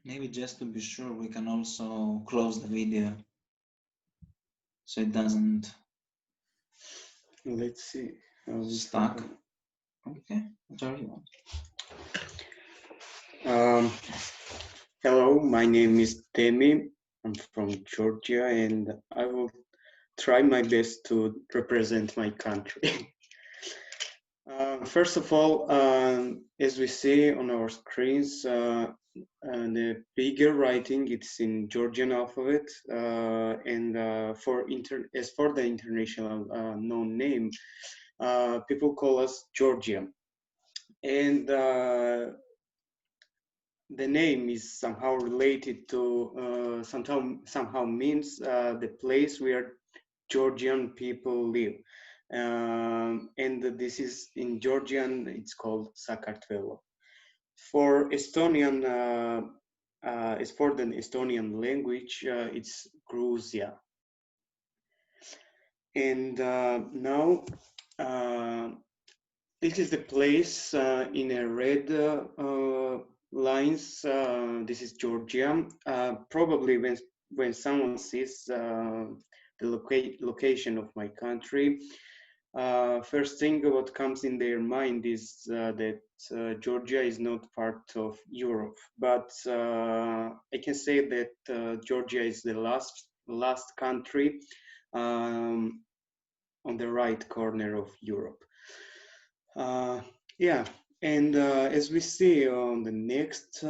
Maybe just to be sure, we can also close the video so it doesn't Let's see. stuck. Okay, whatever you want. Hello, my name is Temi. I'm from Georgia, and I will try my best to represent my country. First of all, as we see on our screens, the bigger writing, it's in Georgian alphabet, and as for the international known name, people call us Georgia. And the name is somehow related to somehow means the place where Georgian people live, and this is in Georgian. It's called Sakartvelo. For Estonian, as for the Estonian language, it's Gruzia. And now this is the place in a red lines. This is Georgia. Probably when someone sees the location of my country, first thing what comes in their mind is that Georgia is not part of Europe. But I can say that Georgia is the last country on the right corner of Europe. Yeah, and as we see on the next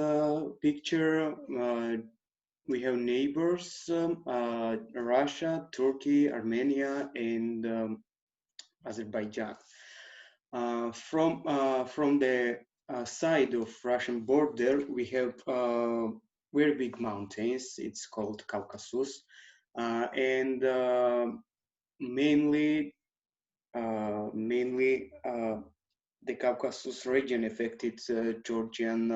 picture, we have neighbors, Russia, Turkey, Armenia, and Azerbaijan. From the side of Russian border, we have very big mountains. It's called Caucasus, and mainly the Caucasus region affected Georgian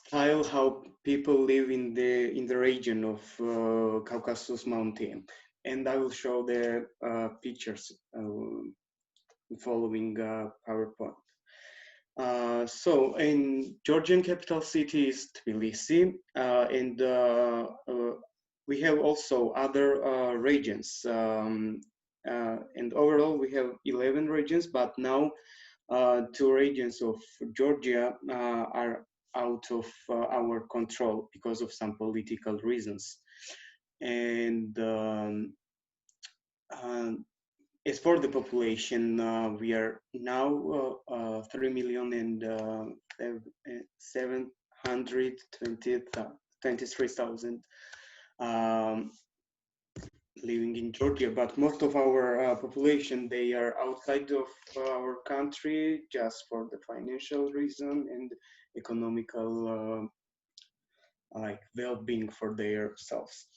style, how people live in the region of Caucasus mountain. And I will show the pictures following PowerPoint. So in Georgian capital city is Tbilisi, and we have also other regions. And overall, we have 11 regions, but now 2 regions of Georgia are out of our control because of some political reasons. And as for the population, we are now 3,723,000 living in Georgia, but most of our population, they are outside of our country just for the financial reason and economical like well-being for their selves.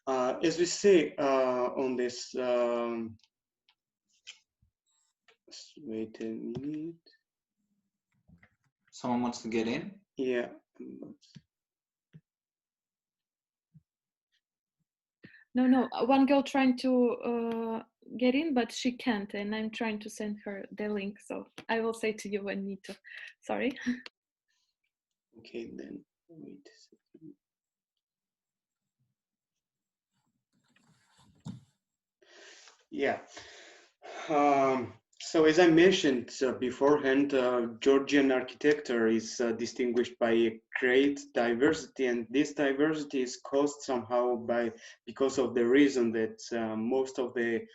As we see on this, wait a minute. Someone wants to get in? Yeah. No, one girl trying to get in, but she can't, and I'm trying to send her the link, so I will say to you when need to. Sorry. Okay, then wait a second. Yeah. So as I mentioned beforehand, Georgian architecture is distinguished by a great diversity, and this diversity is caused somehow because of the reason that most of the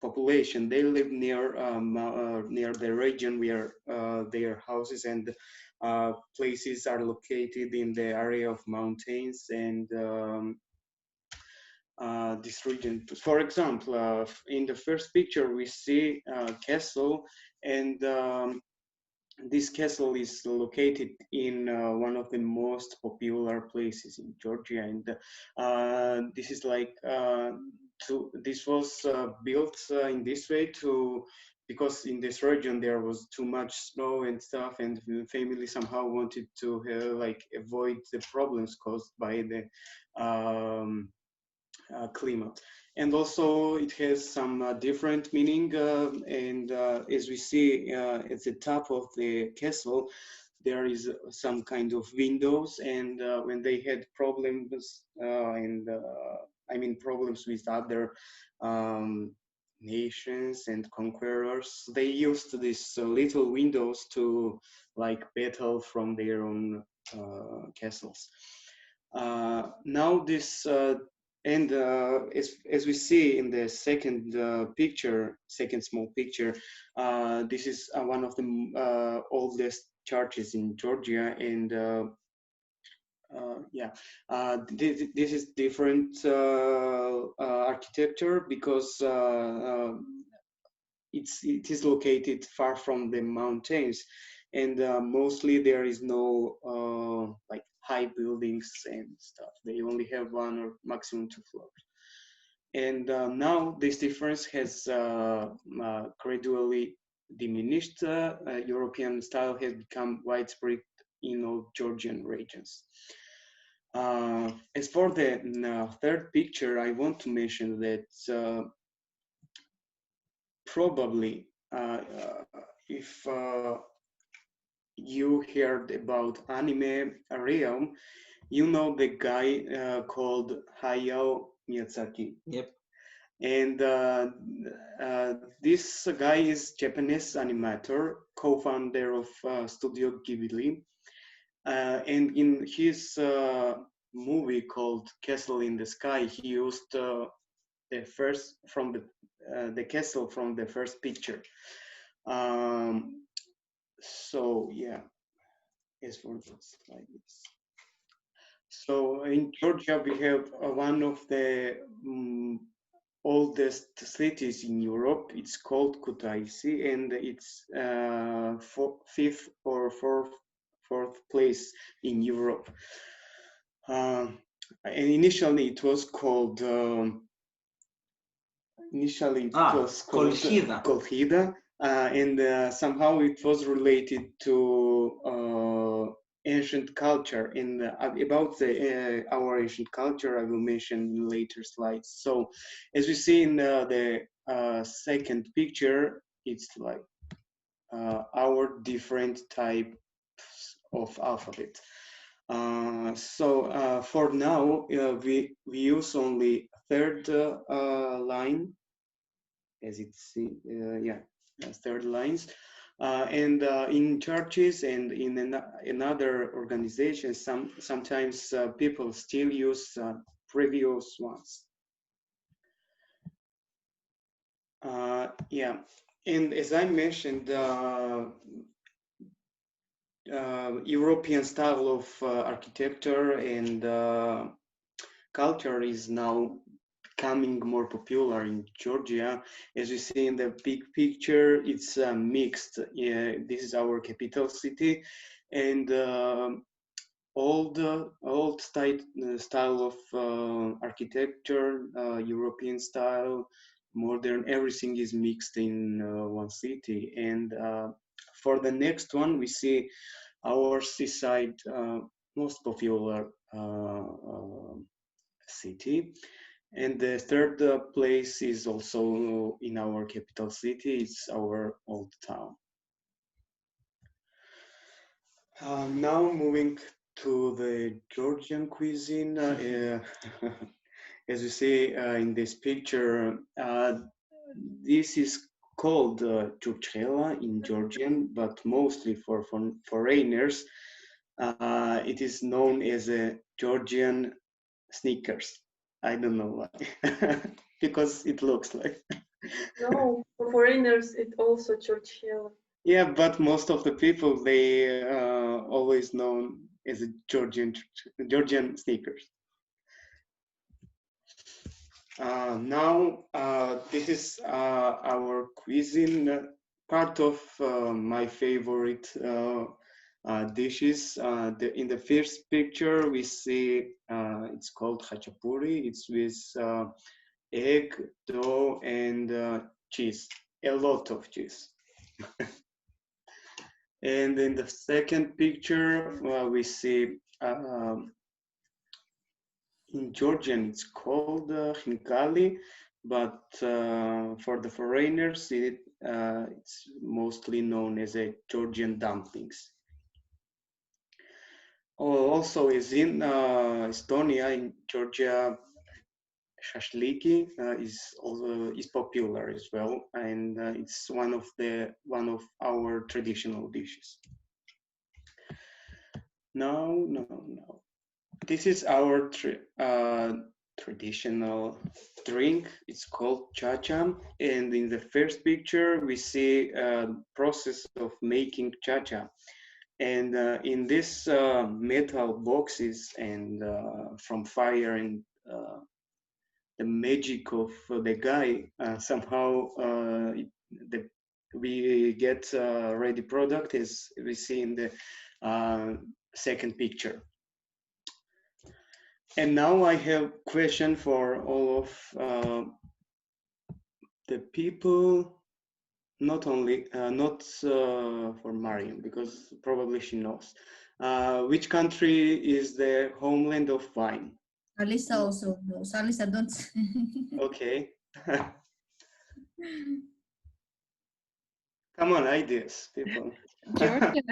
population, they live near the region where their houses and places are located in the area of mountains and this region. For example, in the first picture we see a castle, and this castle is located in one of the most popular places in Georgia, and this is like this was built in this way because in this region there was too much snow and stuff, and the family somehow wanted to like avoid the problems caused by the climate. And also it has some different meaning, and as we see at the top of the castle, there is some kind of windows, and when they had problems I mean problems with other nations and conquerors, they used these little windows to like battle from their own castles. Now this and as we see in the second picture, second small picture, this is one of the oldest churches in Georgia, and yeah, this is different architecture because it is located far from the mountains, and mostly there is no like high buildings and stuff. They only have one or maximum two floors. And now this difference has gradually diminished. European style has become widespread in all Georgian regions. As for the third picture, I want to mention that probably if you heard about anime realm, you know the guy called Hayao Miyazaki. Yep. And this guy is Japanese animator, co-founder of Studio Ghibli. And in his movie called Castle in the Sky, he used the first from the castle from the first picture. So yeah, as for this like this. So in Georgia, we have one of the oldest cities in Europe. It's called Kutaisi, and it's fifth or fourth place in Europe. And initially, it was called Kolchida, and somehow it was related to ancient culture. And about our ancient culture, I will mention in later slides. So, as we see in the second picture, it's like our different types of alphabet. So for now, we use only third line, as it's third lines. And in churches and in other organizations, sometimes people still use previous ones. Yeah, and as I mentioned, European style of architecture and culture is now becoming more popular in Georgia. As you see in the big picture, it's mixed. This is our capital city, and old style of architecture, European style, modern, everything is mixed in one city. And for the next one, we see our seaside most popular city. And the third place is also in our capital city. It's our old town. Now moving to the Georgian cuisine. As you see in this picture, this is called churchela in Georgian, but mostly for foreigners, it is known as a Georgian Snickers. I don't know why, because it looks like. No, for foreigners, it also churchela. Yeah, but most of the people, they always known as a Georgian Snickers. Now, this is our cuisine. Part of my favorite dishes. In the first picture, we see it's called Khachapuri. It's with egg, dough, and cheese. A lot of cheese. And in the second picture, we see in Georgian it's called khinkali, but for the foreigners it's mostly known as a Georgian dumplings. Also, is in Estonia, in Georgia, shashliki is popular as well, and it's one of our traditional dishes. No. This is our traditional drink. It's called chacha, and in the first picture we see a process of making chacha. And in these metal boxes and from fire and the magic of the guy, somehow we get ready product as we see in the second picture. And now I have question for all of the people, not only not for Mariam, because probably she knows. Which country is the homeland of wine? Alisa also knows. Alisa, don't. Okay. Come on, ideas, people. Georgia.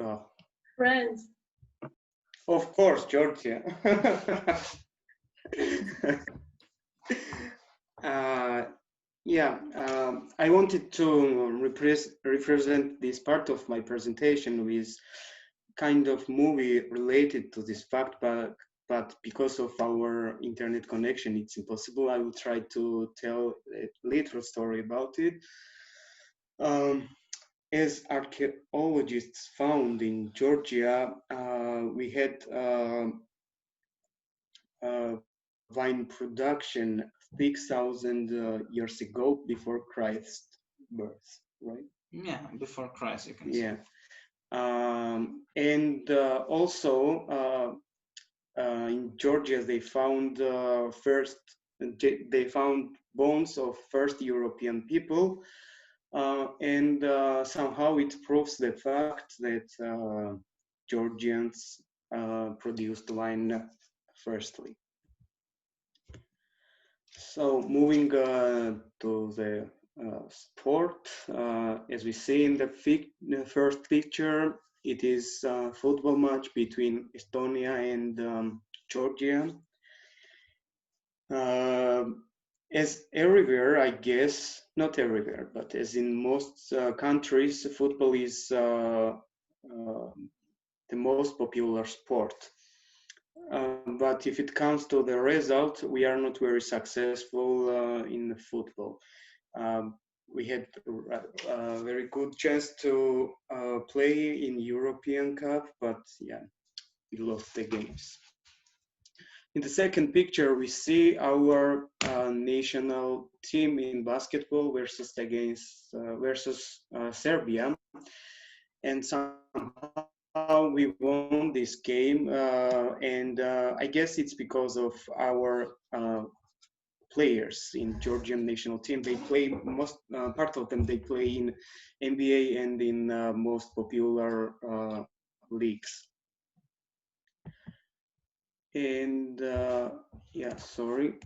Oh. France. Of course, Georgia. Yeah, I wanted to represent this part of my presentation with kind of movie related to this fact, but because of our internet connection, it's impossible. I will try to tell a little story about it. As archaeologists found in Georgia, we had wine production 6,000 years ago before Christ's birth, right? Yeah, before Christ, you can say. Yeah. And also in Georgia, they found bones of first European people, and somehow it proves the fact that Georgians produced wine firstly. So moving to the sport, as we see in the first picture, it is a football match between Estonia and Georgia. As everywhere, I guess, not everywhere, but as in most countries, football is the most popular sport. But if it comes to the result, we are not very successful in football. We had a very good chance to play in European Cup, but yeah, we lost the games. In the second picture, we see our national team in basketball versus Serbia, and somehow we won this game, and I guess it's because of our players in Georgian national team. They play part of them. They play in NBA and in most popular leagues. And yeah, sorry.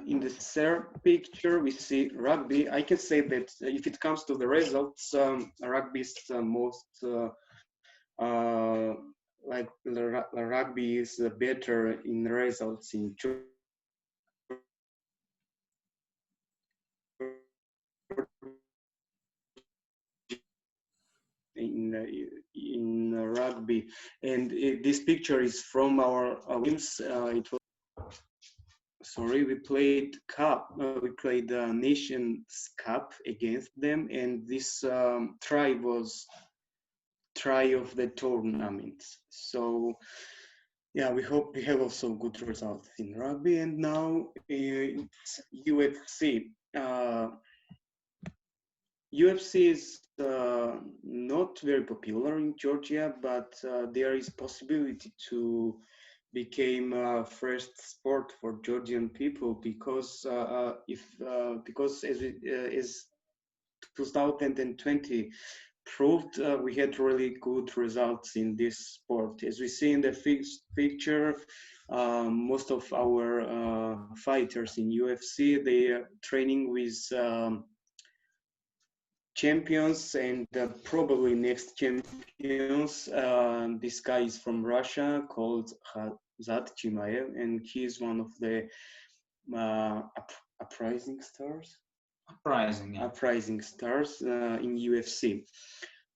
In the third picture, we see rugby. I can say that if it comes to the results, rugby is the most rugby is better in results in rugby, and this picture is from our wins. It was we played Nations Cup against them, and this try was try of the tournament. So yeah, we hope we have also good results in rugby. And now it's UFC. UFC is not very popular in Georgia, but there is possibility to become first sport for Georgian people because because as 2020 proved we had really good results in this sport. As we see in the picture, most of our fighters in UFC, they are training with champions and probably next champions. This guy is from Russia called Khazat Chimaev, and he is one of the uprising stars. Uprising stars in UFC.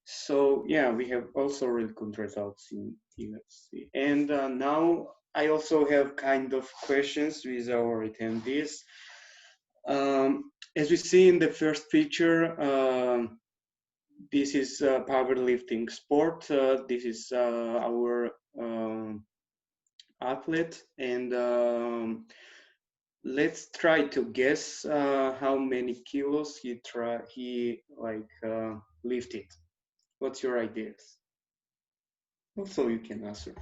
So yeah, we have also really good results in UFC. And now I also have kind of questions with our attendees. As we see in the first picture, this is powerlifting sport. This is our athlete, and let's try to guess how many kilos he lifted. What's your ideas? Also, you can answer.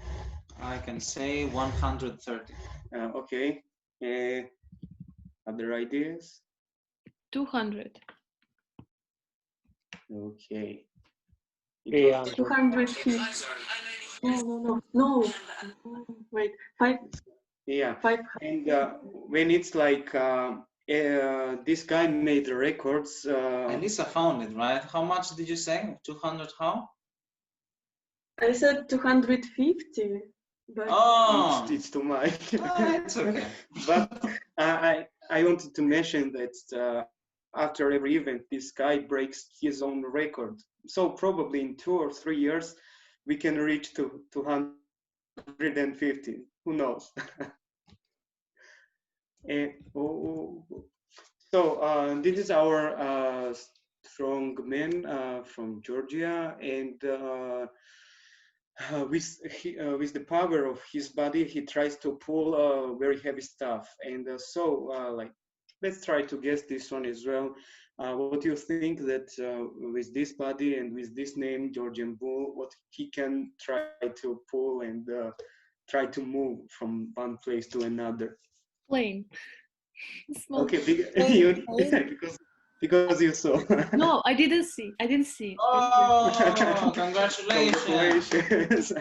I can say 130. Okay. Other ideas? 200. Okay. 250. No. Wait, 5. Yeah. 5. And when it's like this guy made records. Elisa found it, right? How much did you say? 200 how? I said 250. But Oh, it's too much. It's okay. But I wanted to mention that after every event, this guy breaks his own record. So probably in 2 or 3 years, we can reach to 250. Who knows? So this is our strong man from Georgia, and with the power of his body, he tries to pull very heavy stuff. And let's try to guess this one as well. What do you think that with this body and with this name, Georgian Bull, what he can try to pull and try to move from one place to another? Plane. Small. Okay, because you saw. No, I didn't see. Oh, congratulations. Congratulations.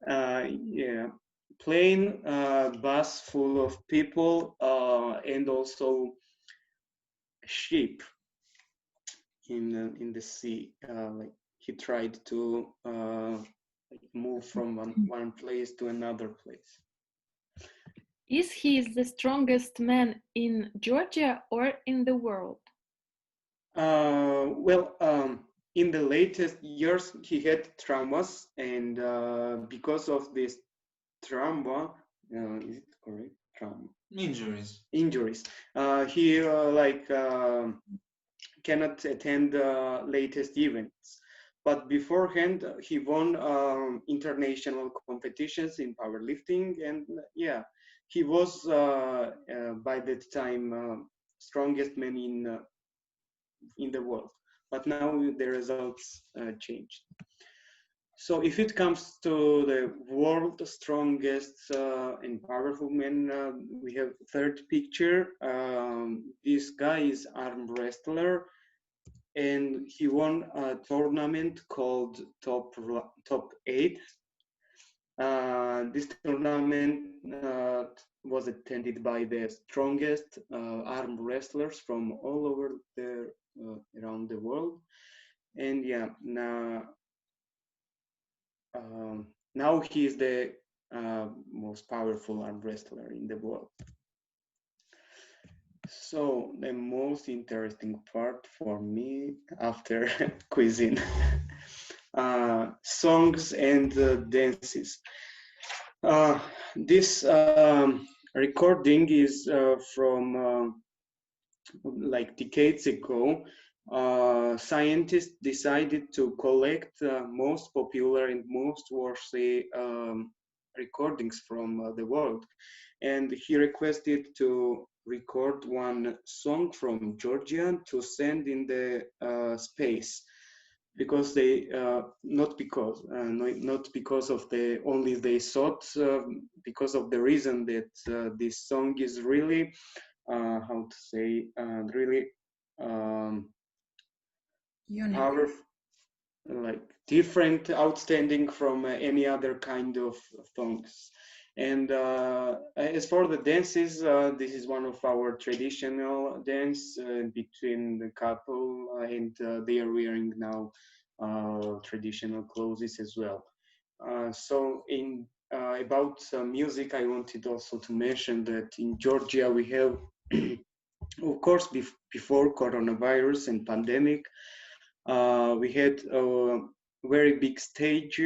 Yeah, plane, bus full of people, and also ship in the sea. Like he tried to move from one place to another place. Is he the strongest man in Georgia or in the world? In the latest years, he had traumas, and because of this trauma, is it correct? Trauma. Injuries. He cannot attend latest events. But beforehand, he won international competitions in powerlifting, and yeah, he was by that time strongest man in the world. But now the results changed. So if it comes to the world strongest and powerful men, we have third picture. This guy is arm wrestler, and he won a tournament called Top 8. This tournament was attended by the strongest arm wrestlers from all over around the world, and yeah, now he is the most powerful arm wrestler in the world. So the most interesting part for me after cuisine, songs and dances. This recording is from like decades ago. Scientists decided to collect most popular and most worthy recordings from the world, and he requested to record one song from Georgia to send in the space, because they not because of the only they thought, because of the reason that this song is really how to say really Unique. powerful, like different, outstanding from any other kind of songs. And as for the dances, this is one of our traditional dance between the couple, and they are wearing now traditional clothes as well. So in about music, I wanted also to mention that in Georgia we have, of course, before coronavirus and pandemic, we had a very big stage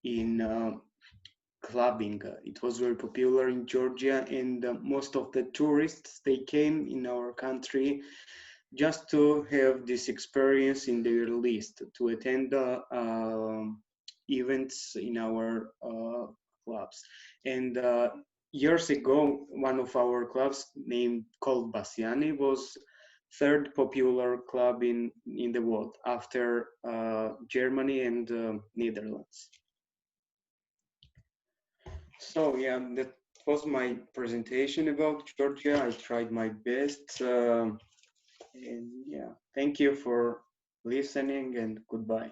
in clubbing. It was very popular in Georgia, and most of the tourists, they came in our country just to have this experience in their list, to attend events in our clubs. And years ago, one of our clubs named called Basiani was third popular club in the world after Germany and Netherlands. So yeah, that was my presentation about Georgia. I tried my best. And yeah, thank you for listening, and goodbye.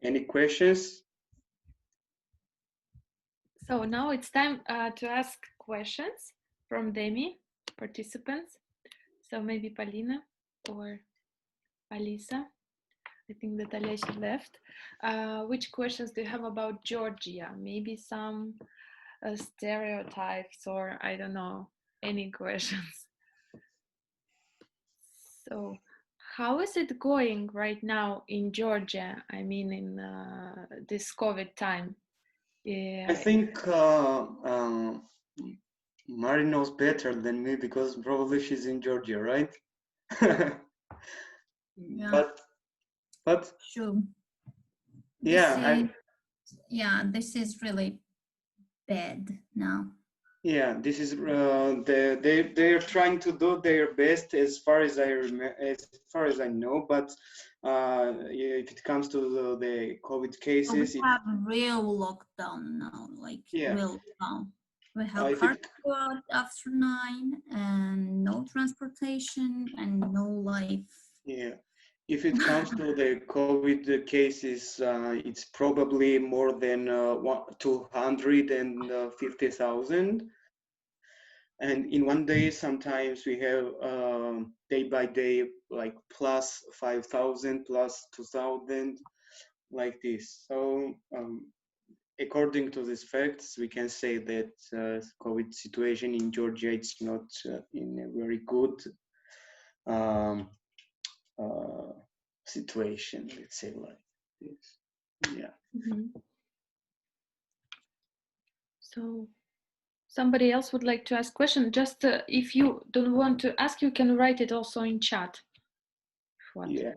Any questions? So now it's time to ask questions from Demi participants. So maybe Polina or Alisa. I think that Alisa left. Which questions do you have about Georgia? Maybe some stereotypes, or I don't know, any questions. So how is it going right now in Georgia? I mean, in this COVID time? Yeah. I think Mari knows better than me because probably she's in Georgia, right? Yeah. But Sure. yeah, This is really bad now. yeah, this is they are trying to do their best as far as I know, but if it comes to the COVID So cases, we have a real lockdown now, like Yeah. real lockdown. We have if hard it, work after 9 and no transportation and no life. yeah, if it comes to the COVID cases, it's probably more than 250,000. And in one day, sometimes we have day by day, like plus 5,000, plus 2,000, like this. So according to these facts, we can say that COVID situation in Georgia, it's not in a very good situation, let's say like this. Yeah. Mm-hmm. So somebody else would like to ask question. Just if you don't want to ask, you can write it also in chat. Yeah.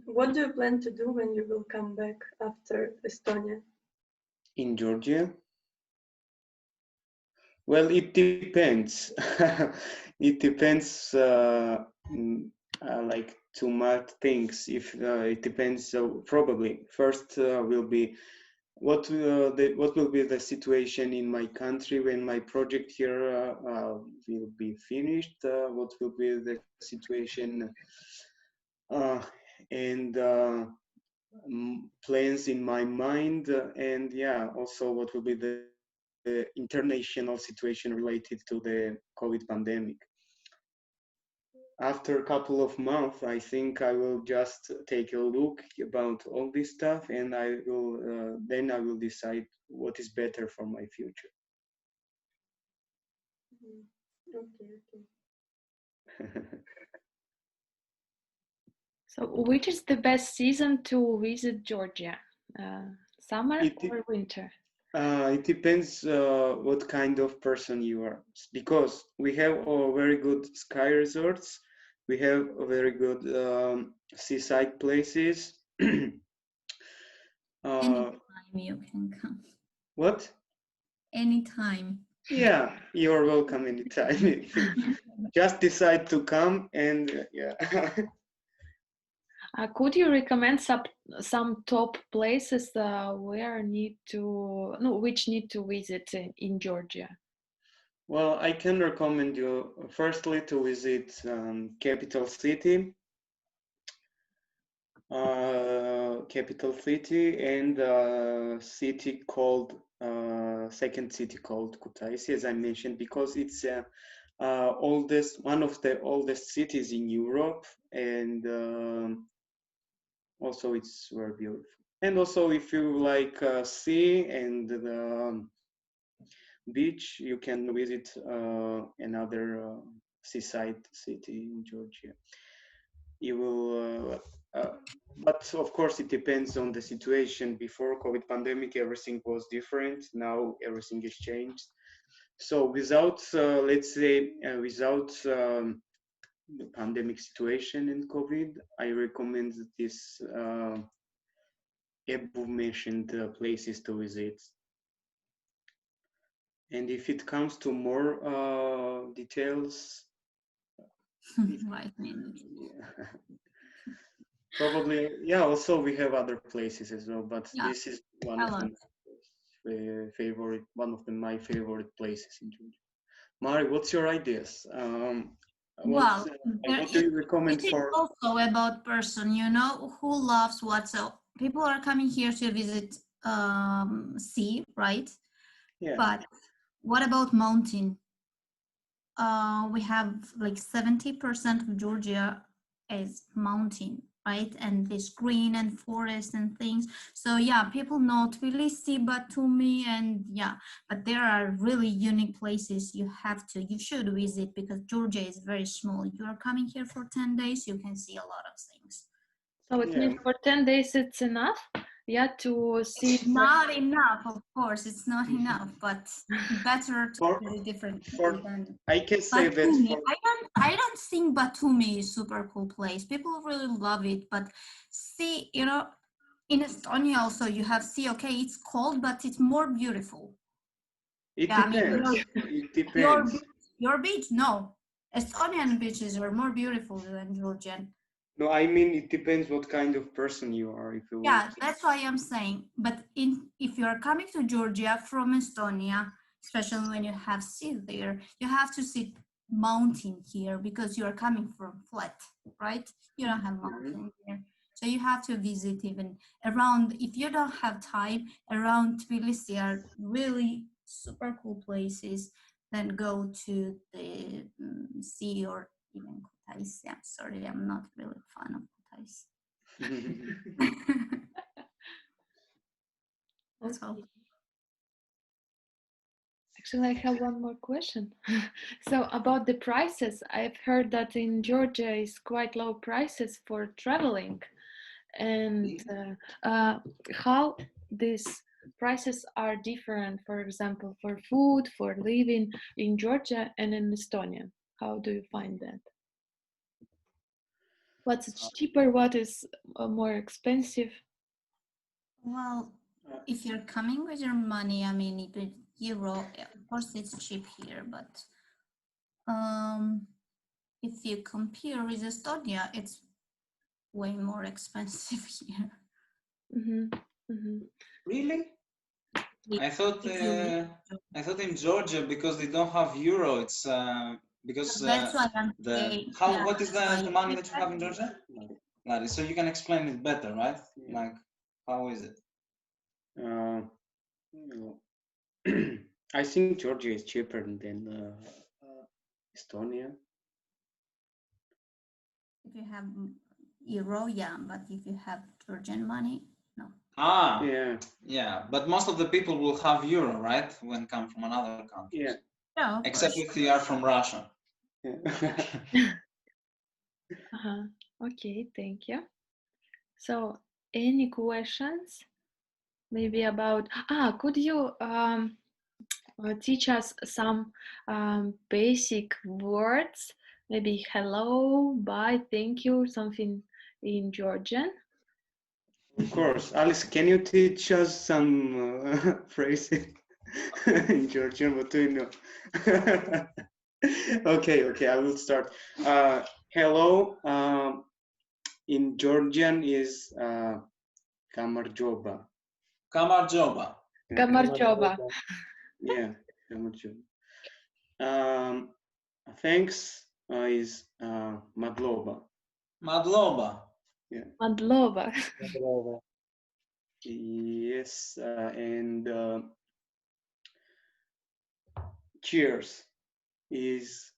What do you plan to do when you will come back after Estonia? In Georgia? Well, it depends. It depends like too much things. If it depends, probably first will be what will be the situation in my country when my project here will be finished. What will be the situation and plans in my mind, and yeah, also what will be the international situation related to the COVID pandemic. After a couple of months, I think I will just take a look about all this stuff, and I will then I will decide what is better for my future. Okay. So which is the best season to visit Georgia? Summer or winter? It depends what kind of person you are, because we have very good ski resorts, we have very good seaside places. Anytime you can come. What? Anytime. Yeah, you're welcome anytime. Just decide to come, and yeah. Could you recommend some top places which need to visit in Georgia? Well, I can recommend you firstly to visit capital city, and city called second city called Kutaisi, as I mentioned, because it's one of the oldest cities in Europe, and also it's very beautiful. And also, if you like sea and the beach, you can visit another seaside city in Georgia. You will, but of course, it depends on the situation. Before COVID pandemic, everything was different. Now everything is changed. So without, let's say, without the pandemic situation and COVID, I recommend this above mentioned places to visit. And if it comes to more details, Right. yeah. Probably, yeah. Also, we have other places as well, but Yeah, this is one a of lot. my favorite places in Georgia. Mari, what's your ideas? Well, What do you recommend it is for? also about person, you know, who loves what. So people are coming here to visit sea, right? Yeah. But what about mountain? We have like 70% of Georgia is mountain, right? And this green and forest and things. So yeah, people know Tbilisi, Batumi, and yeah, but there are really unique places you should visit because Georgia is very small. You are coming here for 10 days, you can see a lot of things. So it Yeah. means for 10 days it's enough, yeah, to see. Not enough, of course, it's not enough, but better to For- see different for- than I can say that Batumi. for I don't think Batumi is super cool place. People really love it, but see, you know, in Estonia also you have sea. Okay, it's cold, but it's more beautiful. it Yeah, I mean, depends. It depends. your beach, no, Estonian beaches are more beautiful than Georgian. No, I mean it depends what kind of person you are. If you Yeah, want. that's why I'm saying. But if you are coming to Georgia from Estonia, especially when you have sea there, you have to see mountain here because you are coming from flat, right? You don't have mountain here. So you have to visit even around, if you don't have time, around Tbilisi are really super cool places. Then go to the sea or even Kutaisi. I'm sorry, I'm not really a fan of Kutaisi. That's all. Actually, I have one more question. So about the prices, I've heard that in Georgia is quite low prices for traveling, and how these prices are different, for example, for food, for living in Georgia and in Estonia. How do you find that? What's cheaper? What is more expensive? Well, if you're coming with your money, I mean, with euro, of course it's cheap here, but if you compare with Estonia, it's way more expensive here. Mm-hmm. Mm-hmm. Really? I thought in Georgia, because they don't have euro, it's because That's why I'm saying. Yeah, what is that's the why money that you have in Georgia? Like, so you can explain it better, right? Yeah. Like, how is it? I think Georgia is cheaper than Estonia. if you have euro, yeah, but if you have Georgian money, no. Ah, Yeah. yeah, but most of the people will have euro, right? When come from another country. Yeah. No, of Except course. if you are from Russia. Yeah. Uh-huh. Okay, thank you. So, any questions? Maybe about, could you teach us some basic words? Maybe hello, bye, thank you, something in Georgian? Of course. Alice, can you teach us some phrases in Georgian? What do you know? Okay, I will start. Hello, in Georgian is Kamarjoba. Kamarjoba. Kamarjoba. Yeah, Kamarjoba. Thanks is Madloba. Madloba. Yeah. Madlova. Yes, and cheers is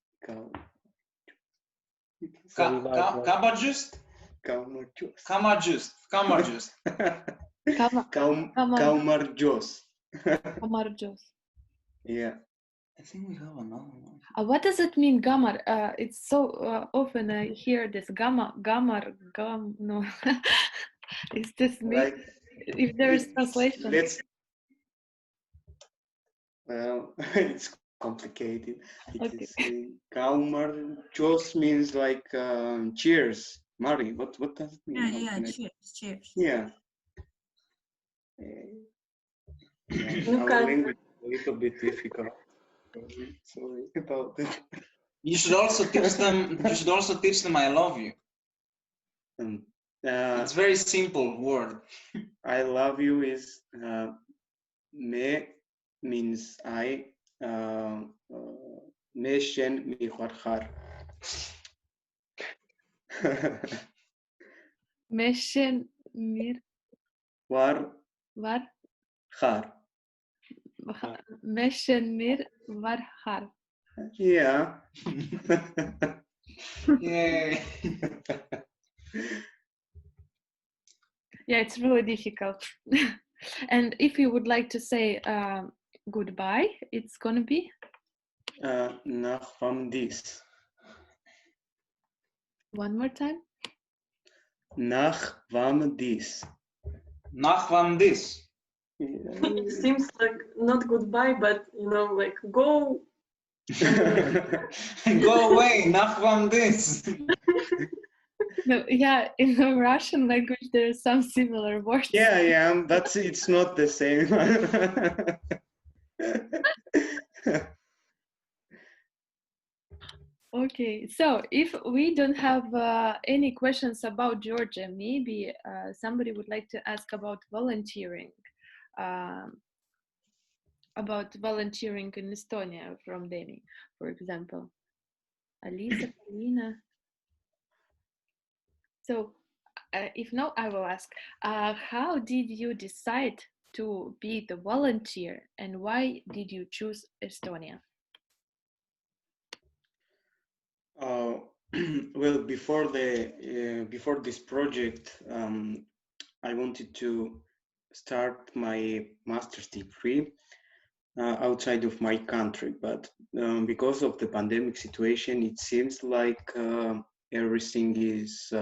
Kabajust? Kamarjos. Kamarjust. Kaumarjos. Kamarjos. Yeah. I think we have another one. What does it mean, gamar? It's so often I hear this gamar. No, it's this mean. Like, If there is translation. Well, it's complicated. Okay. Kaumarjos means like cheers. Mari, what does it mean? Yeah, cheers. Yeah. Our language is a little bit difficult. Sorry about that. You should also teach them. You should also teach them "I love you." It's a very simple word. I love you is me means I. Me shen mi kharkhar. Meshen mir War khar. Meshen mir var har. Yeah. Yay. Yeah, it's really difficult. And if you would like to say goodbye, it's gonna be Nach vam dis. one more time. Nach vam dis. Nach vam dis. It seems like not goodbye, but you know, like go. Go away. Nach vam dis. No, yeah, in the Russian language there are some similar words. Yeah, but it's not the same. Okay, so if we don't have any questions about Georgia, maybe somebody would like to ask about volunteering, in Estonia from Demi, for example. Alisa, Polina. So if no, I will ask, how did you decide to be the volunteer and why did you choose Estonia? Well, before this project, I wanted to start my master's degree outside of my country, but because of the pandemic situation, it seems like everything is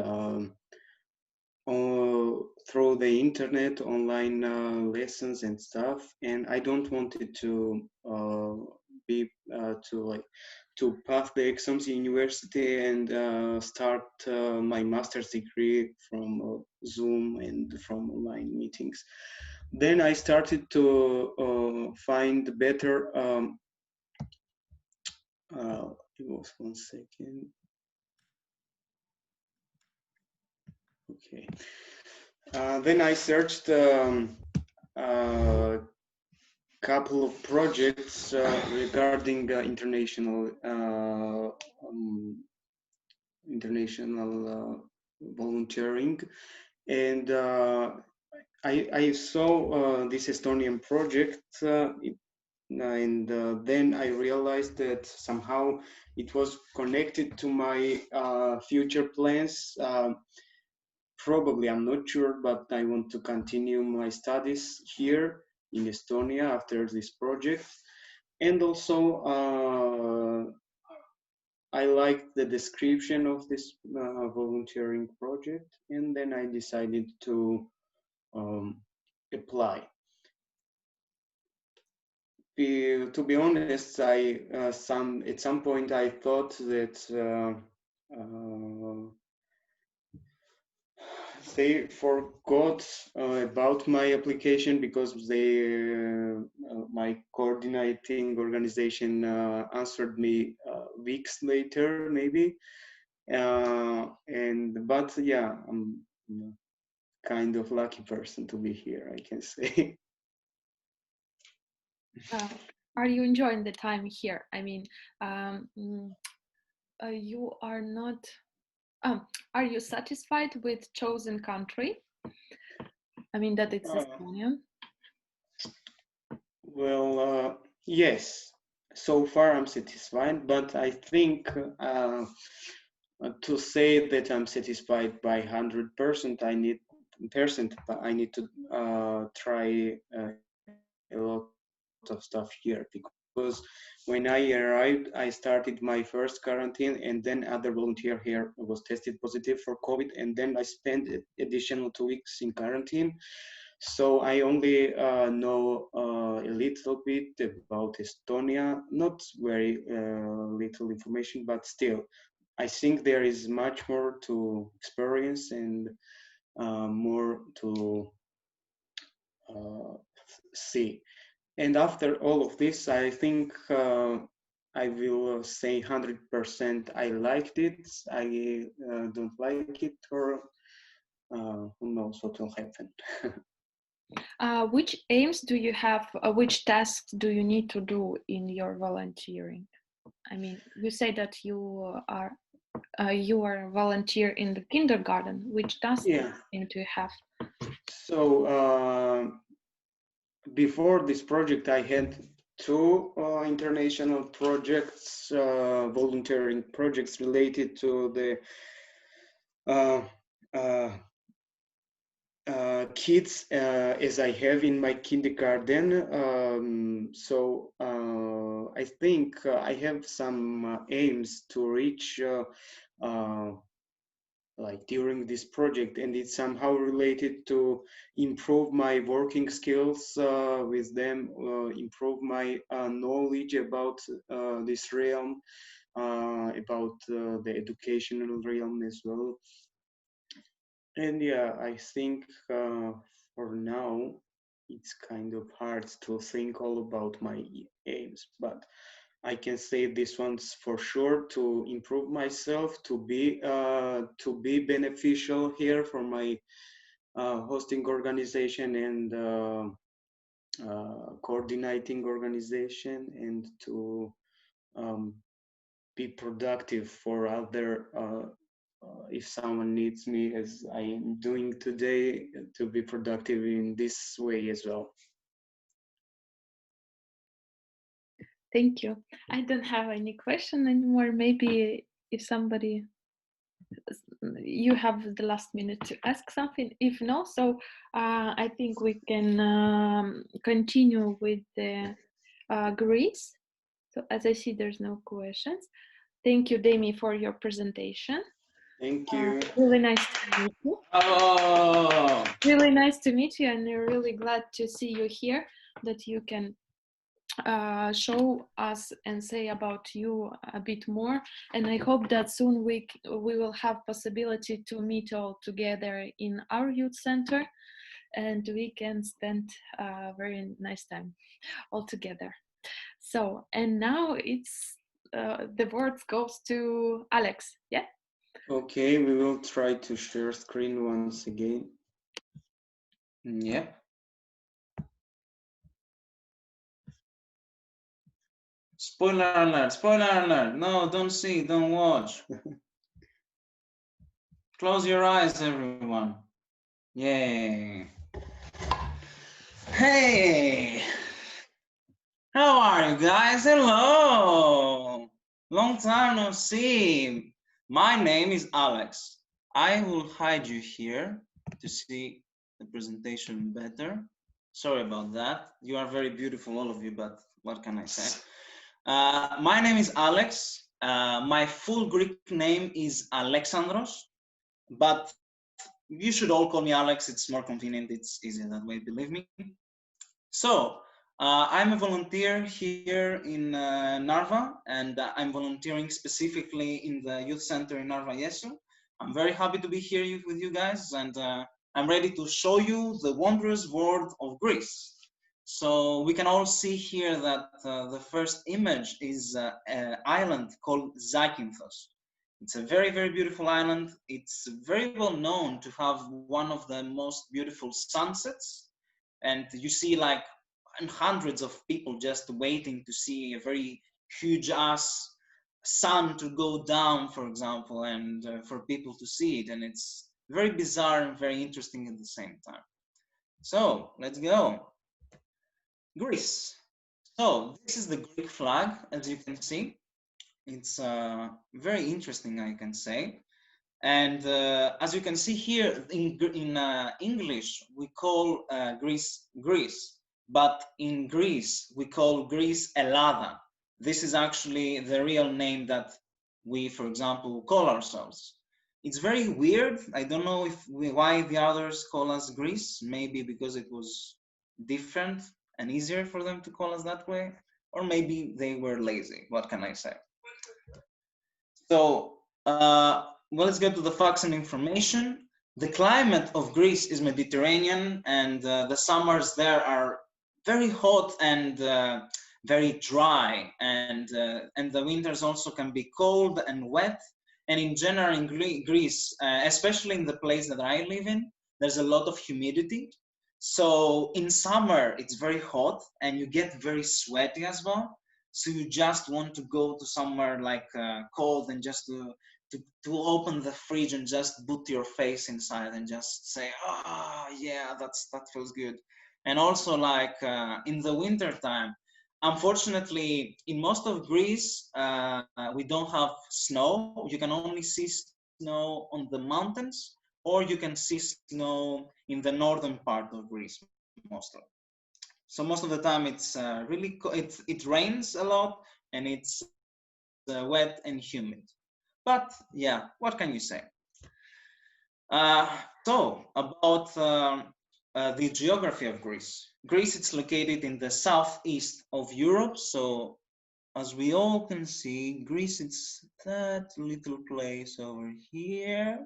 through the internet, online lessons and stuff, and I don't want it to to pass the exams in university and start my master's degree from Zoom and from online meetings. Then I started to find better. It was 1 second. Okay. Then I searched couple of projects regarding international volunteering, and I saw this Estonian project, and then I realized that somehow it was connected to my future plans. Probably, I'm not sure, but I want to continue my studies here in Estonia after this project. And also, I liked the description of this volunteering project, and then I decided to apply. To be honest, at some point I thought that they forgot about my application because my coordinating organization answered me weeks later, maybe. But yeah, I'm kind of lucky person to be here, I can say. are you enjoying the time here? I mean, you are not. Are you satisfied with chosen country? I mean that it's Estonia. Well, yes. So far, I'm satisfied, but I think to say that I'm satisfied by 100%, I need to try a lot of stuff here, because when I arrived, I started my first quarantine, and then other volunteer here was tested positive for COVID, and then I spent additional 2 weeks in quarantine. So I only know a little bit about Estonia, not very little information, but still, I think there is much more to experience and more to see. And after all of this, I think I will say 100% I liked it. I don't like it, or who knows what will happen. Which aims do you have? Which tasks do you need to do in your volunteering? I mean, you say that you are a volunteer in the kindergarten. Which tasks do you have? So before this project, I had two international projects, volunteering projects related to the kids as I have in my kindergarten. So I think I have some aims to reach like during this project, and it's somehow related to improve my working skills with them, improve my knowledge about this realm, about the educational realm as well. And yeah, I think for now it's kind of hard to think all about my aims, but I can say this one's for sure: to improve myself, to be beneficial here for my hosting organization and coordinating organization, and to be productive for other if someone needs me, as I am doing today, to be productive in this way as well. Thank you. I don't have any question anymore. Maybe if somebody, you have the last minute to ask something. If no, so I think we can continue with the Greece. So as I see, there's no questions. Thank you, Demi, for your presentation. Thank you. Really nice to meet you. Oh, Really nice to meet you, and we're really glad to see you here, that you can show us and say about you a bit more. And I hope that soon we will have possibility to meet all together in our youth center, and we can spend a very nice time all together. So, and now it's the word goes to Alex. Yeah. Okay, we will try to share screen once again. yep. Spoiler alert, spoiler alert. No, don't see, don't watch. Close your eyes, everyone. Yay. Hey, how are you guys? Hello. Long time no see. My name is Alex. I will hide you here to see the presentation better. Sorry about that. You are very beautiful, all of you, but what can I say? My name is Alex. My full Greek name is Alexandros, but you should all call me Alex. It's more convenient. It's easier that way, believe me. So I'm a volunteer here in Narva, and I'm volunteering specifically in the youth center in Narva Iesu. I'm very happy to be here with you guys, and I'm ready to show you the wondrous world of Greece. So we can all see here that the first image is an island called Zakynthos. It's a very, very beautiful island. It's very well known to have one of the most beautiful sunsets. And you see like and hundreds of people just waiting to see a very huge ass sun to go down, for example, and for people to see it. And it's very bizarre and very interesting at the same time. So let's go. Greece. So this is the Greek flag, as you can see. It's very interesting, I can say. And as you can see here, in English, we call Greece, Greece. But in Greece, we call Greece Ελλάδα. This is actually the real name that we, for example, call ourselves. It's very weird. I don't know why the others call us Greece. Maybe because it was different and easier for them to call us that way. Or maybe they were lazy. What can I say? So, well, let's go to the facts and information. The climate of Greece is Mediterranean, and the summers there are very hot and very dry, and the winters also can be cold and wet. And in general, in Greece, especially in the place that I live in, there's a lot of humidity. So in summer, it's very hot, and you get very sweaty as well. So you just want to go to somewhere like cold and just to open the fridge and just put your face inside and just say, oh yeah, that feels good. And also like in the winter time, unfortunately, in most of Greece, we don't have snow. You can only see snow on the mountains, or you can see snow in the northern part of Greece mostly. So most of the time it's really it rains a lot, and it's wet and humid. But yeah, what can you say? So about the geography of Greece. Greece, it's located in the southeast of Europe. So as we all can see, Greece, it's that little place over here.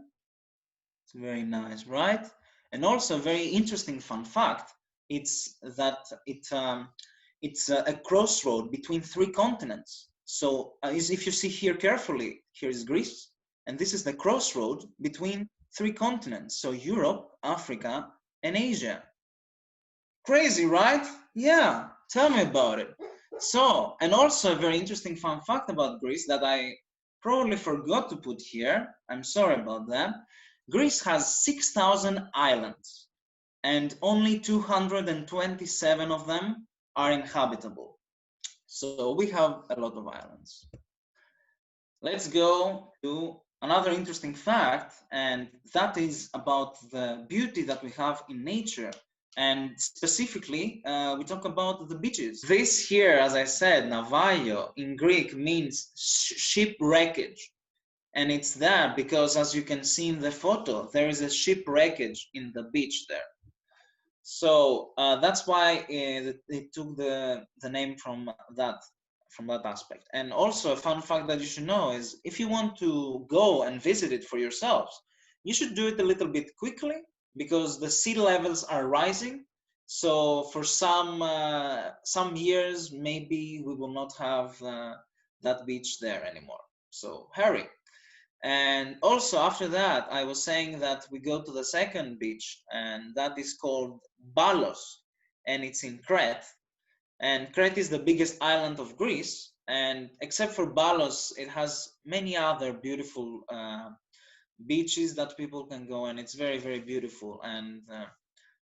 It's very nice, right? And also a very interesting fun fact, it's that it's a crossroad between three continents. So as if you see here carefully, here is Greece, and this is the crossroad between three continents. So Europe, Africa, and Asia. Crazy, right? Yeah, tell me about it. So, and also a very interesting fun fact about Greece that I probably forgot to put here. I'm sorry about that. Greece has 6,000 islands, and only 227 of them are inhabitable. So we have a lot of islands. Let's go to another interesting fact, and that is about the beauty that we have in nature. And specifically, we talk about the beaches. This here, as I said, Navajo in Greek means ship wreckage. And it's there because, as you can see in the photo, there is a ship wreckage in the beach there. So that's why it took the name from that aspect. And also a fun fact that you should know is if you want to go and visit it for yourselves, you should do it a little bit quickly because the sea levels are rising. So for some years, maybe we will not have that beach there anymore. So hurry. And also after that, I was saying that we go to the second beach, and that is called Palos, and it's in Crete. And Crete is the biggest island of Greece, and except for Palos, it has many other beautiful beaches that people can go, and it's very, very beautiful. And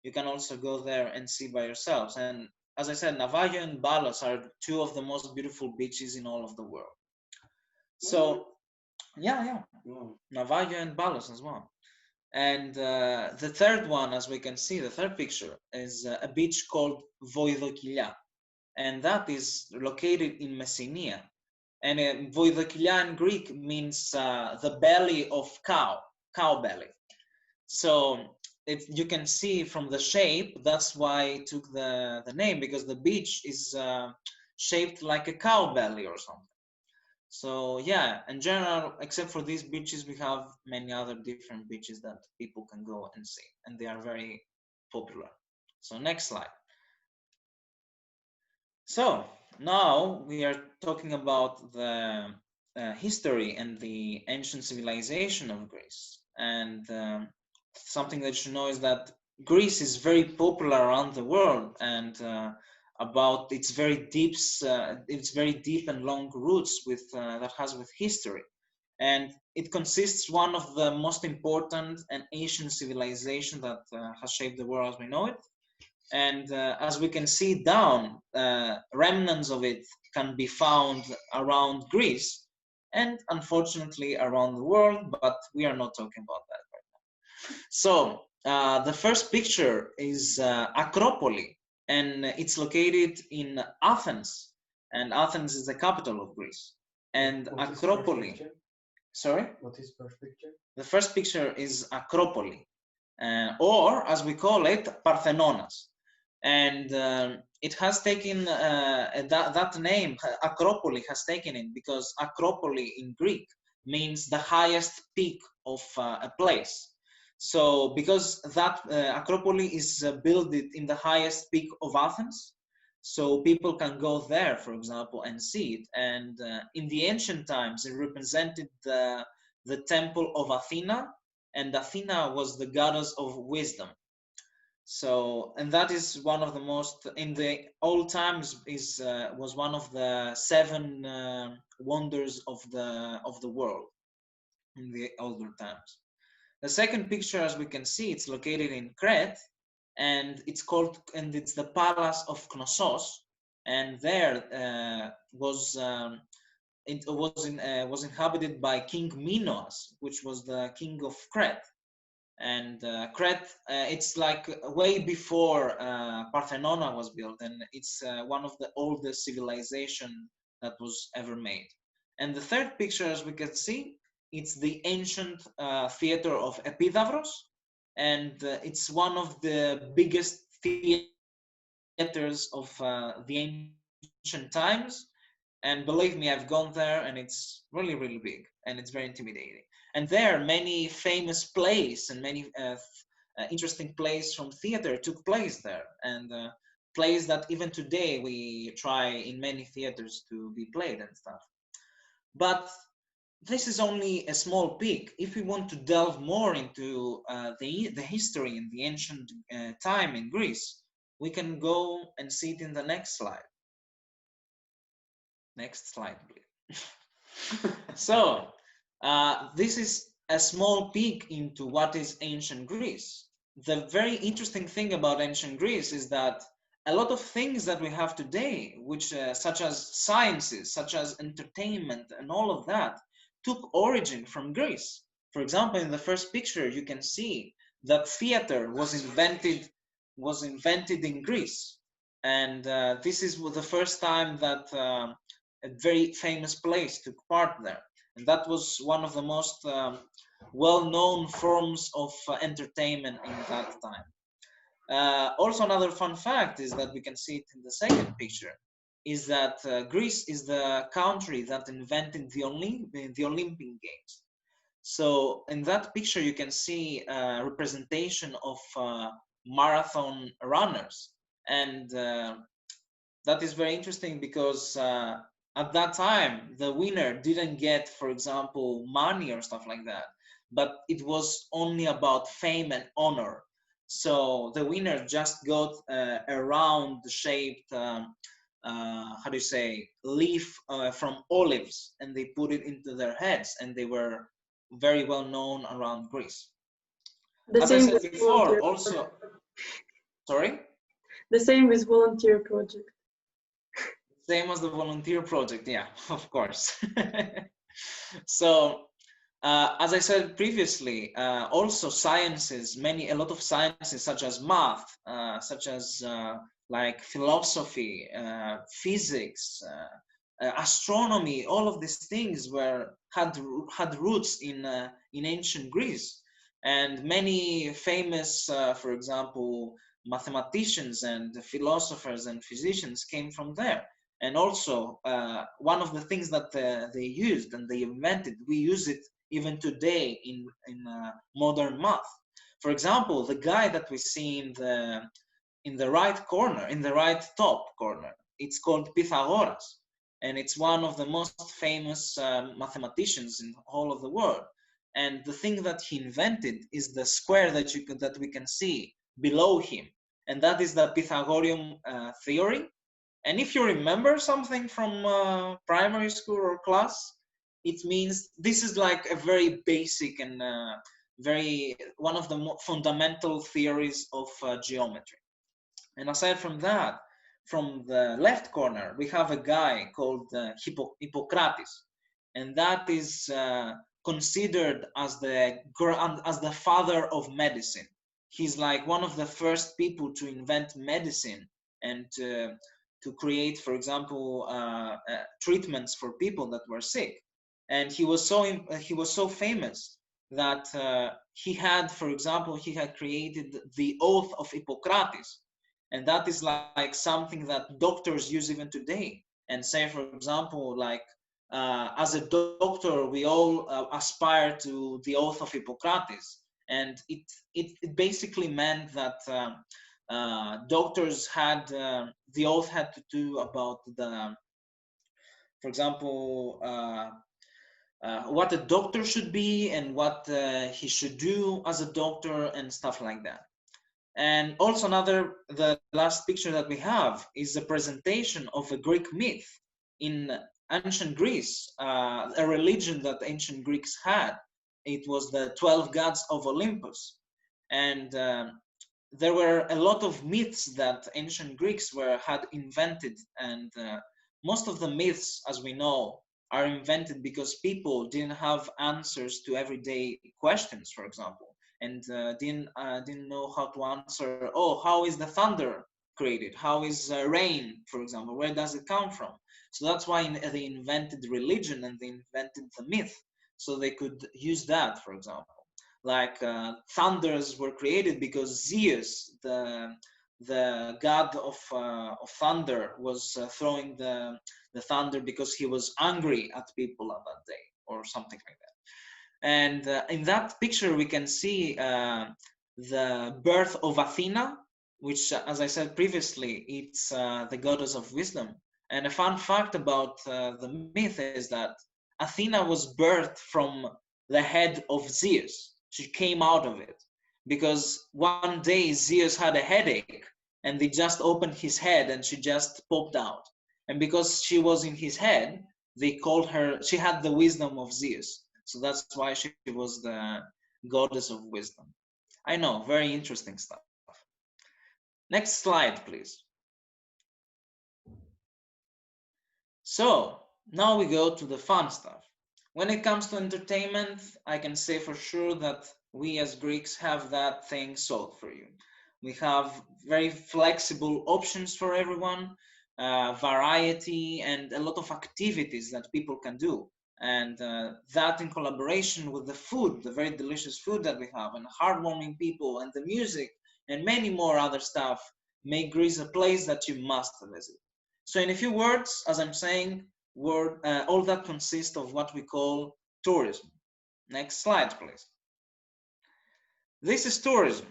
you can also go there and see by yourselves. And as I said, Navajo and Palos are two of the most beautiful beaches in all of the world. So yeah, Navajo and Palos as well. And the third one, as we can see, the third picture is a beach called Voidokilia, and that is located in Messenia. And Voidokilia in Greek means the belly of cow belly. So you can see from the shape, that's why it took the name, because the beach is shaped like a cow belly or something. So yeah, in general, except for these beaches, we have many other different beaches that people can go and see, and they are very popular. So next slide. So now we are talking about the history and the ancient civilization of Greece. And something that you should know is that Greece is very popular around the world, and about its very deep and long roots that has with history. And it consists one of the most important and ancient civilization that has shaped the world as we know it. And as we can see down, remnants of it can be found around Greece and unfortunately around the world, but we are not talking about that right now. So the first picture is Acropolis, and it's located in Athens, and Athens is the capital of Greece. And Acropolis, sorry? What is first picture? The first picture is Acropolis, or as we call it, Parthenonas. And it has taken that name, Acropolis has taken it because Acropolis in Greek means the highest peak of a place. So because that Acropolis is built in the highest peak of Athens, so people can go there, for example, and see it. And in the ancient times, it represented the temple of Athena, and Athena was the goddess of wisdom. So, and that is one of the most, in the old times, was one of the 7 wonders of the world in the older times. The second picture, as we can see, it's located in Crete, and it's the Palace of Knossos, and there it was inhabited by King Minos, which was the king of Crete. And Crete, it's like way before Parthenona was built, and it's one of the oldest civilization that was ever made. And the third picture, as we can see, it's the ancient theater of Epidavros, and it's one of the biggest theaters of the ancient times. And believe me, I've gone there, and it's really, really big, and it's very intimidating. And there, many famous plays and many interesting plays from theater took place there, and plays that even today we try in many theaters to be played and stuff. But this is only a small peek. If we want to delve more into the history in the ancient time in Greece, we can go and see it in the next slide. Next slide, please. So, this is a small peek into what is ancient Greece. The very interesting thing about ancient Greece is that a lot of things that we have today, which such as sciences, such as entertainment and all of that, took origin from Greece. For example, in the first picture, you can see that theater was invented in Greece. And this is the first time that a very famous place took part there. And that was one of the most well-known forms of entertainment in that time. Also, another fun fact is that we can see it in the second picture, is that Greece is the country that invented the Olympic Games. So in that picture, you can see a representation of marathon runners. And that is very interesting because at that time, the winner didn't get, for example, money or stuff like that, but it was only about fame and honor. So the winner just got a round-shaped, how do you say, leaf from olives, and they put it into their heads, and they were very well known around Greece. As I said before, also, sorry? The same with volunteer project. Same as the volunteer project, yeah, of course. So, as I said previously, also sciences, a lot of sciences such as math, such as like philosophy, physics, astronomy, all of these things had roots in ancient Greece, and many famous, for example, mathematicians and philosophers and physicians came from there. And also, one of the things that they used and they invented, we use it even today in modern math. For example, the guy that we see in the right corner, in the right top corner, it's called Pythagoras, and it's one of the most famous mathematicians in the whole of the world. And the thing that he invented is the square that we can see below him, and that is the Pythagorean theory. And if you remember something from primary school or class, it means this is like a very basic and one of the fundamental theories of geometry. And aside from that, from the left corner, we have a guy called Hippocrates, and that is considered as the father of medicine. He's like one of the first people to invent medicine and to create, for example, treatments for people that were sick. And he was so famous that he had, for example, he had created the Oath of Hippocrates, and that is like something that doctors use even today. And say, for example, like as a doctor, we all aspire to the Oath of Hippocrates, and it basically meant that doctors had the oath had to do about for example, what a doctor should be and what he should do as a doctor and stuff like that. And also the last picture that we have is a presentation of a Greek myth in ancient Greece, a religion that ancient Greeks had. It was the 12 gods of Olympus. And there were a lot of myths that ancient Greeks had invented. And most of the myths, as we know, are invented because people didn't have answers to everyday questions, for example, and didn't know how to answer, oh, how is the thunder created? How is rain, for example? Where does it come from? So that's why they invented religion and they invented the myth, so they could use that, for example. Like thunders were created because Zeus, the god of thunder, was throwing the thunder because he was angry at people on that day, or something like that. And in that picture, we can see the birth of Athena, which, as I said previously, it's the goddess of wisdom. And a fun fact about the myth is that Athena was birthed from the head of Zeus. She came out of it because one day Zeus had a headache and they just opened his head and she just popped out. And because she was in his head, they called her, she had the wisdom of Zeus. So that's why she was the goddess of wisdom. I know, very interesting stuff. Next slide, please. So now we go to the fun stuff. When it comes to entertainment, I can say for sure that we as Greeks have that thing solved for you. We have very flexible options for everyone, variety, and a lot of activities that people can do. And that in collaboration with the food, the very delicious food that we have, and heartwarming people, and the music, and many more other stuff, make Greece a place that you must visit. So in a few words, as I'm saying, all that consists of what we call tourism. Next slide, please. This is tourism.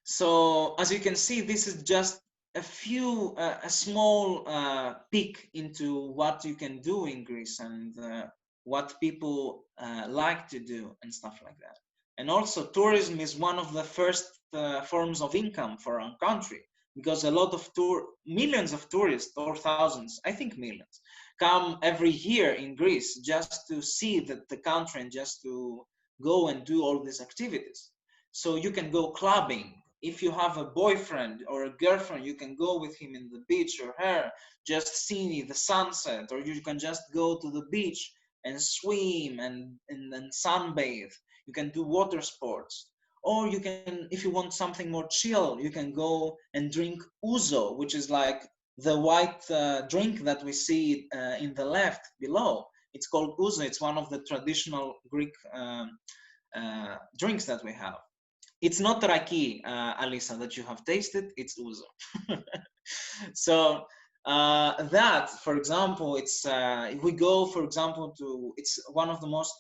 So as you can see, this is just a small peek into what you can do in Greece and what people like to do and stuff like that. And also tourism is one of the first forms of income for our country, because a lot of millions of tourists, or thousands, I think millions, come every year in Greece just to see the country and just to go and do all these activities. So you can go clubbing. If you have a boyfriend or a girlfriend, you can go with him in the beach or her, just see the sunset, or you can just go to the beach and swim and sunbathe. You can do water sports. Or you can, if you want something more chill, you can go and drink ouzo, which is like the white drink that we see in the left below. It's called ouzo. It's one of the traditional Greek drinks that we have. It's not raki, Alisa, that you have tasted, it's ouzo. So that, for example, it's if we go, for example, it's one of the most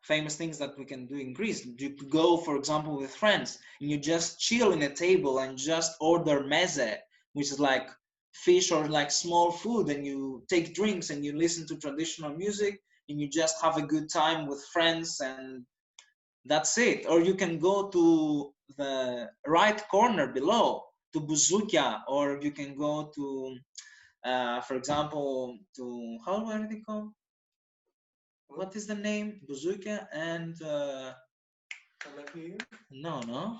famous things that we can do in Greece. You go, for example, with friends and you just chill in a table and just order meze, which is like fish or like small food, and you take drinks and you listen to traditional music and you just have a good time with friends, and that's it. Or you can go to the right corner below to Buzukia, or you can go to, for example, to, how are they called? What is the name? Buzukia and no.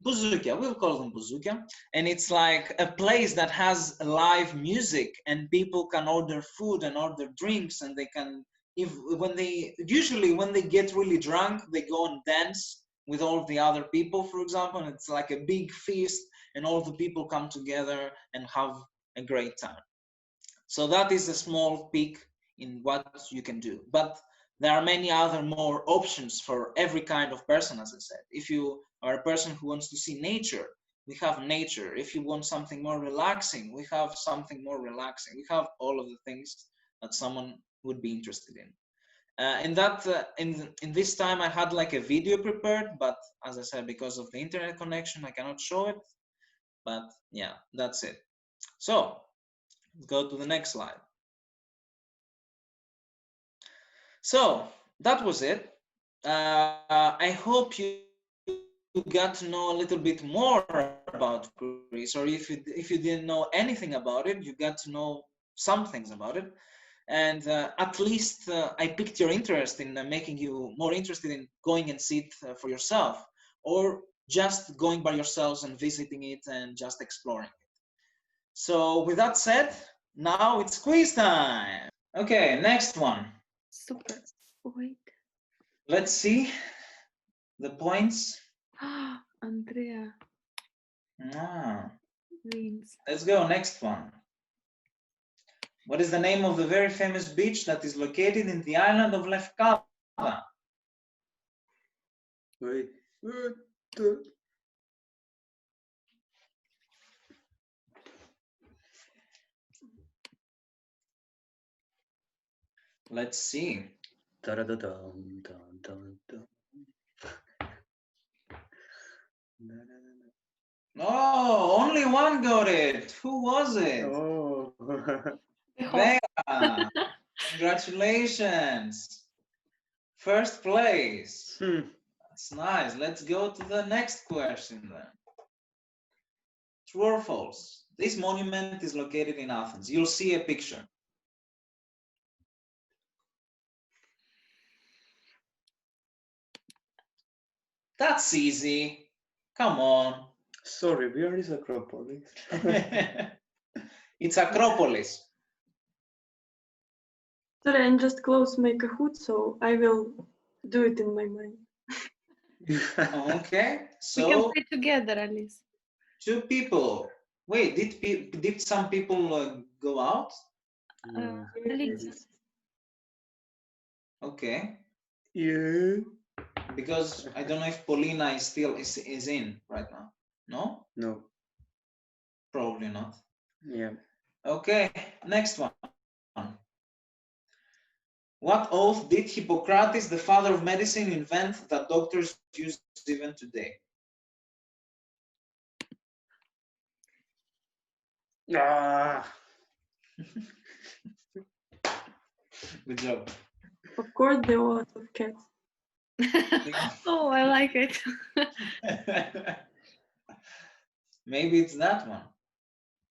Buzukia, we'll call them Buzukia, and it's like a place that has live music, and people can order food and order drinks, and they can, when they get really drunk, they go and dance with all the other people, for example, and it's like a big feast, and all the people come together and have a great time. So that is a small peek in what you can do, but there are many other more options for every kind of person, as I said. If you are a person who wants to see nature, we have nature. If you want something more relaxing, we have something more relaxing. We have all of the things that someone would be interested in. In this time, I had like a video prepared, but as I said, because of the internet connection, I cannot show it. But yeah, that's it. So let's go to the next slide. So that was it. I hope you got to know a little bit more about Greece, or if you didn't know anything about it, you got to know some things about it. And at least I piqued your interest in making you more interested in going and see it for yourself, or just going by yourselves and visiting it and just exploring it. So with that said, now it's quiz time. Okay, next one. Super. Wait. Let's see the points. Andrea wins. Let's go, next one. What is the name of the very famous beach that is located in the island of Lefkada? Wait. Let's see. Oh, only one got it. Who was it? Oh. Vera. Congratulations. First place. That's nice. Let's go to the next question then. True or false? This monument is located in Athens. You'll see a picture. That's easy. Come on. Sorry, where is Acropolis? It's Acropolis. Sorry, I'm just close my Kahoot, so I will do it in my mind. Okay, We can so play together, Alice. 2 people. Wait, did some people go out? Alice. Okay, Yeah. because I don't know if Paulina is still is in right now. No, No. probably not. Yeah. Okay, next one. What oath did Hippocrates, the father of medicine, invent that doctors use even today? Good job. Of course, the Oath of Cats. Oh, I like it. Maybe it's that one.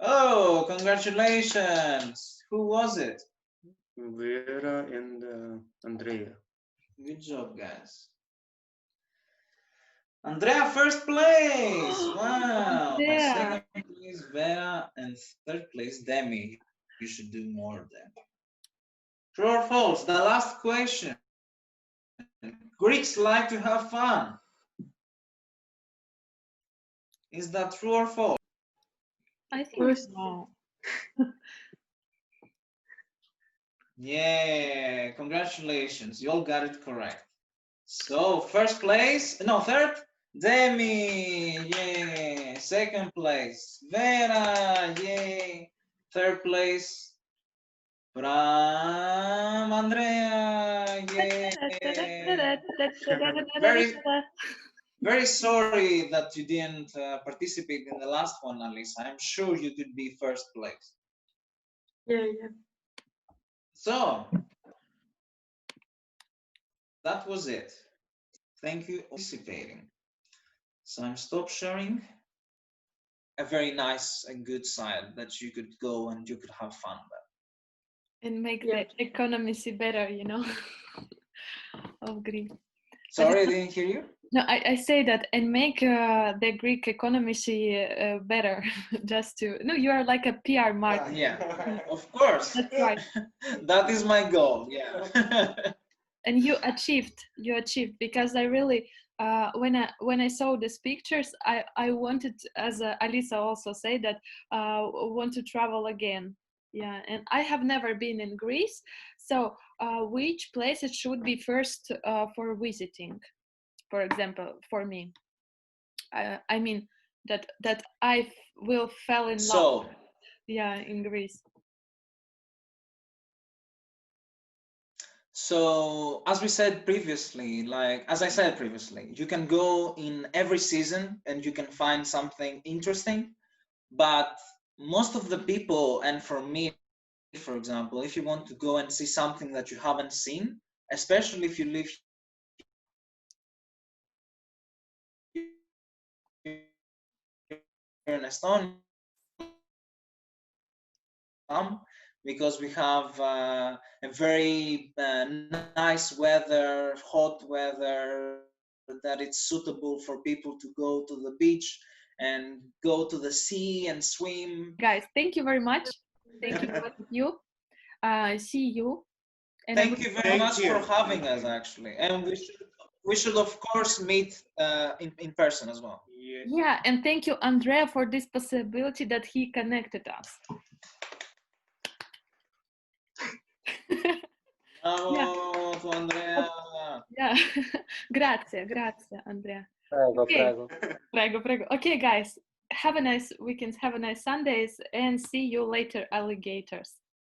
Oh, congratulations. Who was it? Vera and Andrea. Good job, guys. Andrea, first place. Wow. Andrea. Second place, Vera, and third place, Demi. You should do more then. True or false? The last question. Greeks like to have fun. Is that true or false? I think First. no. Yeah, congratulations. You all got it correct. So first place, no, third, Demi, yay. Second place, Vera, yay. Third place, from Andrea, yay. Very sorry that you didn't participate in the last one, Alisa. I'm sure you could be first place. Yeah. So that was it. Thank you for participating. So I'm stop sharing. a very nice and good side that you could go and you could have fun there. And make Yeah. the economy better, you know, of Greece. Sorry, I didn't hear you. No, I say that and make the Greek economy better. Just to no, you are like a PR marketer. Yeah, of course. That's right. That is my goal. Yeah. And you achieved because I really when I saw these pictures, I wanted, as Alisa also said, that want to travel again. Yeah, and I have never been in Greece, so which places should be first for visiting? For example, for me, I mean that I will fall in love. So, Yeah, in Greece. so as we said previously, like as I said previously, you can go in every season and you can find something interesting. But most of the people, and for me, for example, if you want to go and see something that you haven't seen, especially if you live here in Estonia, because we have a very nice weather, hot weather, that it's suitable for people to go to the beach and go to the sea and swim. Guys, thank you very much. Thank you, both of you. See you. And I Thank will- you very Thank much you. for having us, actually, and we should of course meet in person as well. Yes. Yeah, and thank you, Andrea, for this possibility that he connected us. Bravo to Andrea. Yeah, grazie, Andrea. Prego, Okay. prego. Prego. Okay, guys, have a nice weekend, have a nice Sundays, and see you later, alligators.